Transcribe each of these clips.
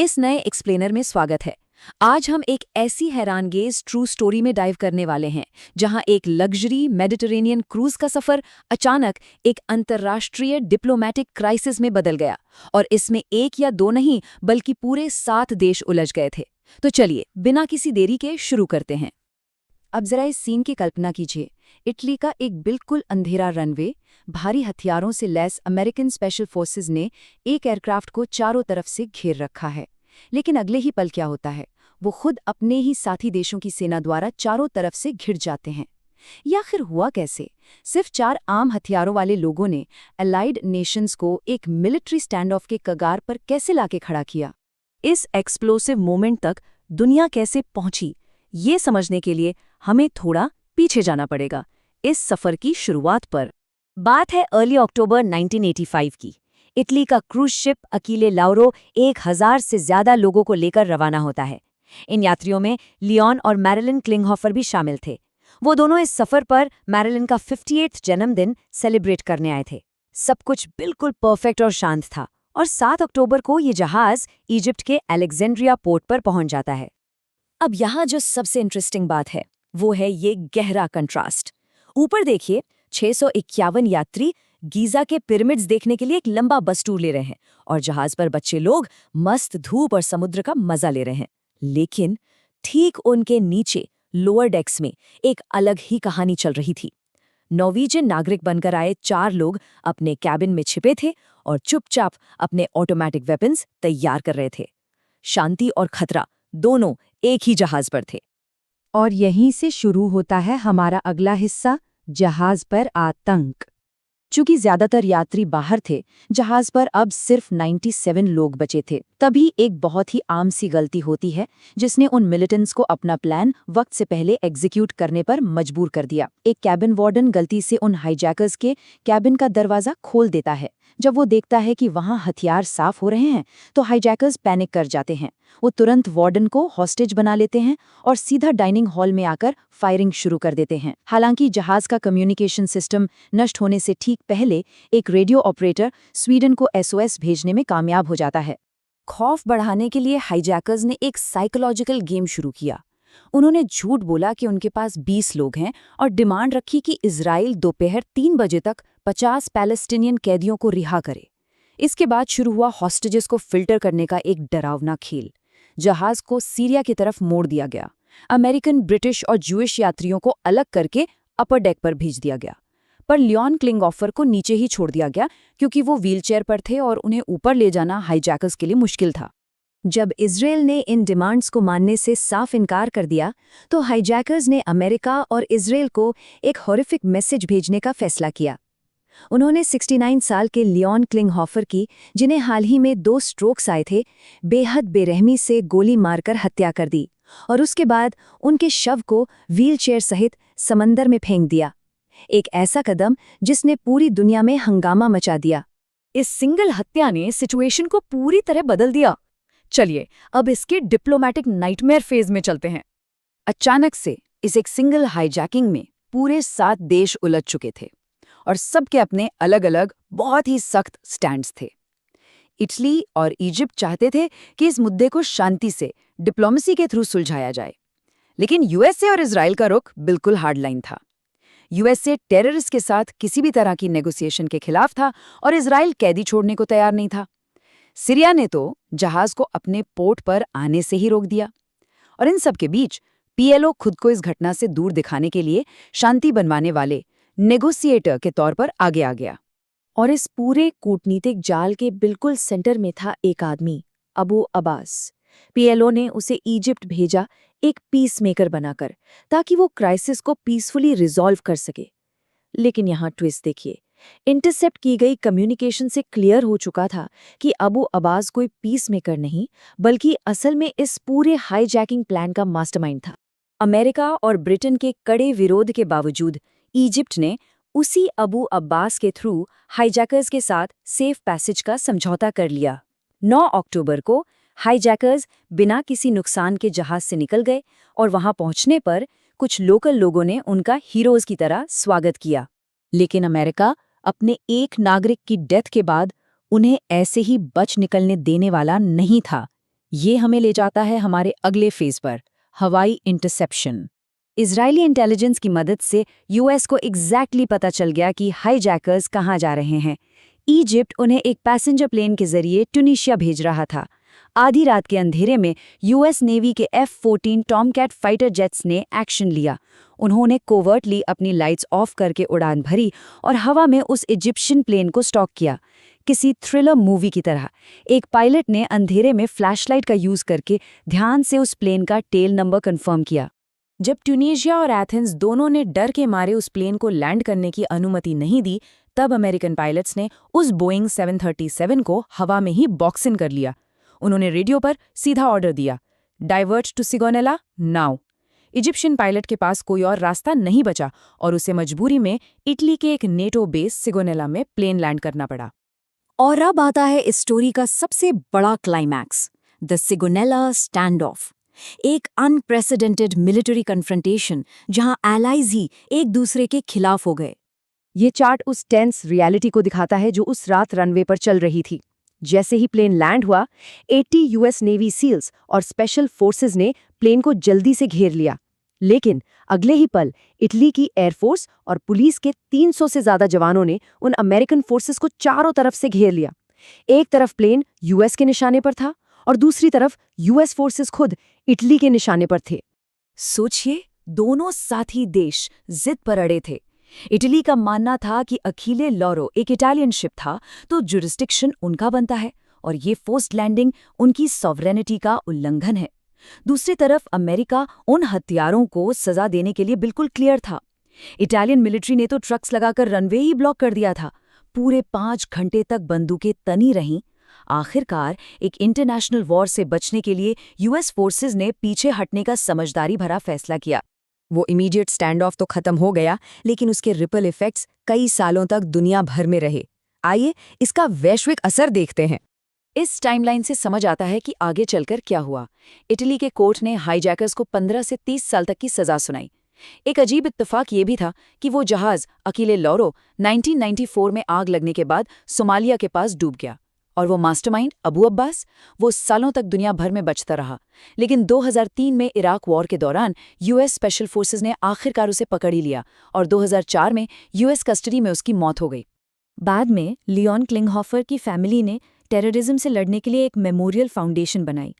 इस नए एक्सप्लेनर में स्वागत है। आज हम एक ऐसी हैरानगेज ट्रू स्टोरी में डाइव करने वाले हैं जहां एक लग्जरी मेडिटरेनियन क्रूज का सफर अचानक एक अंतर्राष्ट्रीय डिप्लोमैटिक क्राइसिस में बदल गया और इसमें एक या दो नहीं बल्कि पूरे 7 देश उलझ गए थे। तो चलिए बिना किसी देरी के शुरू करते हैं। अब जरा इस सीन की कल्पना कीजिए। इटली का एक बिल्कुल अंधेरा रनवे, भारी हथियारों से लैस अमेरिकन स्पेशल फोर्सेस ने एक एयरक्राफ्ट को चारों तरफ से घेर रखा है। लेकिन अगले ही पल क्या होता है, वो खुद अपने ही साथी देशों की सेना द्वारा चारों तरफ से घिर जाते हैं। या आखिर हुआ कैसे? सिर्फ 4 आम हथियारों वाले लोगों ने अलाइड नेशंस को एक मिलिट्री स्टैंड ऑफ के कगार पर कैसे लाके खड़ा किया? इस एक्सप्लोसिव मोमेंट तक दुनिया कैसे पहुंची, ये समझने के लिए हमें थोड़ा पीछे जाना पड़ेगा, इस सफर की शुरुआत पर। बात है अर्ली अक्टूबर 1985 की। इटली का क्रूज शिप अकीले लाउरो 1000 से ज्यादा लोगों को लेकर रवाना होता है। इन यात्रियों में लियोन और मैरिलिन क्लिंगहॉफर भी शामिल थे। वो दोनों इस सफर पर मैरिलिन का 58वां जन्मदिन सेलिब्रेट करने आए थे। सब कुछ बिल्कुल परफेक्ट और शांत था और 7 अक्टूबर को ये जहाज इजिप्ट के अलेक्जेंड्रिया पोर्ट पर पहुंच जाता है। अब यहाँ जो सबसे इंटरेस्टिंग बात है वो है ये गहरा कंट्रास्ट। ऊपर देखिए, 651 यात्री गीजा के पिरामिड्स देखने के लिए एक लंबा बस टूर ले रहे हैं और जहाज पर बच्चे लोग मस्त धूप और समुद्र का मजा ले रहे हैं। लेकिन ठीक उनके नीचे लोअर डेक्स में एक अलग ही कहानी चल रही थी। नॉर्वेजियन नागरिक बनकर आए 4 लोग अपने कैबिन में छिपे थे और चुपचाप अपने ऑटोमेटिक वेपन्स तैयार कर रहे थे। शांति और खतरा दोनों एक ही जहाज पर थे। और यहीं से शुरू होता है हमारा अगला हिस्सा, जहाज पर आतंक। चूंकि ज्यादातर यात्री बाहर थे, जहाज पर अब सिर्फ 97 लोग बचे थे। तभी एक बहुत ही आम सी गलती होती है जिसने उन मिलिटेंट्स को अपना प्लान वक्त से पहले एग्जीक्यूट करने पर मजबूर कर दिया। एक कैबिन वार्डन गलती से उन हाईजैकर्स के कैबिन का दरवाजा खोल देता है। जब वो देखता है कि वहां हथियार साफ हो रहे हैं तो हाईजैकर्स पैनिक कर जाते हैं। वो तुरंत वार्डन को हॉस्टेज बना लेते हैं और सीधा डाइनिंग हॉल में आकर फायरिंग शुरू कर देते हैं। हालांकि जहाज का कम्युनिकेशन सिस्टम नष्ट होने से ठीक पहले एक रेडियो ऑपरेटर स्वीडन को SOS भेजने में कामयाब हो जाता है। खौफ बढ़ाने के लिए हाईजैकर्स ने एक साइकोलॉजिकल गेम शुरू किया। उन्होंने झूठ बोला कि उनके पास 20 लोग हैं और डिमांड रखी कि इजराइल दोपहर 3 बजे तक 50 पैलेस्टीनियन कैदियों को रिहा करे। इसके बाद शुरू हुआ हॉस्टेजेस को फिल्टर करने का एक डरावना खेल। जहाज को सीरिया की तरफ मोड़ दिया गया। अमेरिकन, ब्रिटिश और ज्यूइश यात्रियों को अलग करके अपर डेक पर भेज दिया गया, पर लियोन क्लिंगहॉफर को नीचे ही छोड़ दिया गया क्योंकि वो व्हीलचेयर पर थे और उन्हें ऊपर ले जाना हाईजैकर्स के लिए मुश्किल था। जब इजराइल ने इन डिमांड्स को मानने से साफ इनकार कर दिया, तो हाईजैकर्स ने अमेरिका और इजराइल को एक हॉरिफिक मैसेज भेजने का फैसला किया। उन्होंने 69 साल के लियोन क्लिंगहॉफर की, जिन्हें हाल ही में 2 स्ट्रोक्स आए थे, बेहद बेरहमी से गोली मारकर हत्या कर दी और उसके बाद उनके शव को व्हीलचेयर सहित समंदर में फेंक दिया। एक ऐसा कदम जिसने पूरी दुनिया में हंगामा मचा दिया। इस सिंगल हत्या ने सिचुएशन को पूरी तरह बदल दिया। चलिए अब इसके डिप्लोमैटिक नाइटमेयर फेज में चलते हैं। अचानक से इस एक सिंगल हाईजैकिंग में पूरे 7 देश उलझ चुके थे और सबके अपने अलग अलग बहुत ही सख्त स्टैंड्स थे। इटली और इजिप्ट चाहते थे कि इस मुद्दे को शांति से डिप्लोमेसी के थ्रू सुलझाया जाए, लेकिन USA और इजराइल का रुख बिल्कुल हार्डलाइन था। USA टेररिस्ट के साथ किसी भी तरह की नेगोशिएशन के खिलाफ था और इजराइल कैदी छोड़ने को तैयार नहीं था। सीरिया ने तो जहाज को अपने पोर्ट पर आने से ही रोक दिया। और इन सब के बीच PLO खुद को इस घटना से दूर दिखाने के लिए शांति बनवाने वाले नेगोशिएटर के तौर पर आगे आ गया। और इस पूरे कूटनीतिक जाल के बिल्कुल सेंटर में था एक आदमी, अबू अब्बास। PLO ने उसे इजिप्ट भेजा एक पीस मेकर बनाकर, ताकि वो क्राइसिस को पीसफुली रिजॉल्व कर सके। लेकिन यहाँ ट्विस्ट देखिए। इंटरसेप्ट की गई कम्युनिकेशन से क्लियर हो चुका था कि अबू अब्बास कोई पीस मेकर नहीं, बल्कि असल में इस पूरे हाईजैकिंग प्लान का मास्टरमाइंड था। अमेरिका और ब्रिटेन के कड़े विरोध के बावजूद इजिप्ट ने उसी अबू अब्बास के थ्रू हाईजैकर्स के साथ सेफ पैसेज का समझौता कर लिया। 9 अक्टूबर को हाईजैकर्स बिना किसी नुकसान के जहाज से निकल गए और वहां पहुंचने पर कुछ लोकल लोगों ने उनका हीरोज की तरह स्वागत किया। लेकिन अमेरिका अपने एक नागरिक की डेथ के बाद उन्हें ऐसे ही बच निकलने देने वाला नहीं था। ये हमें ले जाता है हमारे अगले फेज पर, हवाई इंटरसेप्शन। इजरायली इंटेलिजेंस की मदद से यूएस को एग्जैक्टली पता चल गया कि हाईजैकर्स कहाँ जा रहे हैं। इजिप्ट उन्हें एक पैसेंजर प्लेन के जरिए ट्यूनीशिया भेज रहा था। आधी रात के अंधेरे में यूएस नेवी के F-14 टॉमकैट फाइटर जेट्स ने एक्शन लिया। उन्होंने कोवर्टली अपनी लाइट्स ऑफ करके उड़ान भरी और हवा में उस इजिप्शियन प्लेन को स्टॉक किया, किसी थ्रिलर मूवी की तरह। एक पायलट ने अंधेरे में फ्लैशलाइट का यूज करके ध्यान से उस प्लेन का टेल नंबर कंफर्म किया। जब ट्यूनीशिया और एथेंस दोनों ने डर के मारे उस प्लेन को लैंड करने की अनुमति नहीं दी, तब अमेरिकन पायलट्स ने उस बोइंग 737 को हवा में ही बॉक्स इन कर लिया। उन्होंने रेडियो पर सीधा ऑर्डर दिया, divert to Sigonella now. Egyptian pilot के पास कोई और रास्ता नहीं बचा और उसे मजबूरी में इटली के एक नेटो बेस सिगोनेला में प्लेन लैंड करना पड़ा। और अब आता है इस स्टोरी का सबसे बड़ा क्लाइमैक्स, द सिगोनेला स्टैंड ऑफ। एक अनप्रेसिडेंटेड मिलिट्री कन्फ्रंटेशन जहां एलाइज ही एक दूसरे के खिलाफ हो गए। ये चार्ट उस टेंस रियलिटी को दिखाता है जो उस रात रनवे पर चल रही थी। जैसे ही प्लेन लैंड हुआ, 80 यूएस नेवी सील्स और स्पेशल फोर्सेस ने प्लेन को जल्दी से घेर लिया। लेकिन अगले ही पल इटली की एयरफोर्स और पुलिस के 300 से ज्यादा जवानों ने उन अमेरिकन फोर्सेस को चारों तरफ से घेर लिया। एक तरफ प्लेन यूएस के निशाने पर था और दूसरी तरफ यूएस फोर्सेस खुद इटली के निशाने पर थे। सोचिए, दोनों साथी देश जिद पर अड़े थे। इटली का मानना था कि अकीले लॉरो एक इटालियन शिप था, तो जुरिस्डिक्शन उनका बनता है और ये फोर्स्ड लैंडिंग उनकी सॉवरेनिटी का उल्लंघन है। दूसरी तरफ अमेरिका उन हत्यारों को सजा देने के लिए बिल्कुल क्लियर था। इटालियन मिलिट्री ने तो ट्रक्स लगाकर रनवे ही ब्लॉक कर दिया था। पूरे 5 घंटे तक बंदूकें तनी रहीं। आखिरकार एक इंटरनेशनल वॉर से बचने के लिए यूएस फोर्सेस ने पीछे हटने का समझदारी भरा फैसला किया। वो इमीडिएट स्टैंड ऑफ तो खत्म हो गया, लेकिन उसके रिपल इफेक्ट्स कई सालों तक दुनिया भर में रहे। आइए इसका वैश्विक असर देखते हैं। इस टाइमलाइन से समझ आता है कि आगे चलकर क्या हुआ। इटली के कोर्ट ने हाईजैकर्स को 15 से 30 साल तक की सजा सुनाई। एक अजीब इत्तेफाक ये भी था कि वो जहाज अकीले लॉरो 1994 में आग लगने के बाद सोमालिया के पास डूब गया, और वो मास्टरमाइंड अबू अब्बास, वो सालों तक दुनिया भर में बचता रहा। लेकिन 2003 में इराक वॉर के दौरान यूएस स्पेशल फोर्सेस ने आखिरकार उसे पकड़ ही लिया और 2004 में यूएस कस्टडी में उसकी मौत हो गई। बाद में लियोन क्लिंगहॉफर की फैमिली ने टेररिज्म से लड़ने के लिए एक मेमोरियल फाउंडेशन बनाई।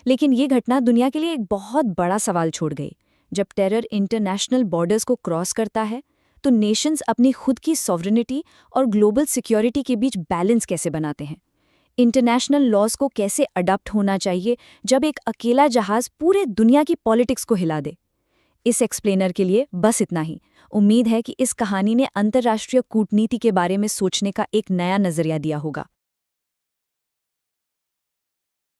लेकिन ये घटना दुनिया के लिए एक बहुत बड़ा सवाल छोड़ गई। जब टेरर इंटरनेशनल बॉर्डर्स को क्रॉस करता है, तो नेशंस अपनी खुद की सॉवरेनिटी और ग्लोबल सिक्योरिटी के बीच बैलेंस कैसे बनाते हैं? इंटरनेशनल लॉज को कैसे अडॉप्ट होना चाहिए जब एक अकेला जहाज पूरे दुनिया की पॉलिटिक्स को हिला दे? इस एक्सप्लेनर के लिए बस इतना ही। उम्मीद है कि इस कहानी ने अंतर्राष्ट्रीय कूटनीति के बारे में सोचने का एक नया नजरिया दिया होगा।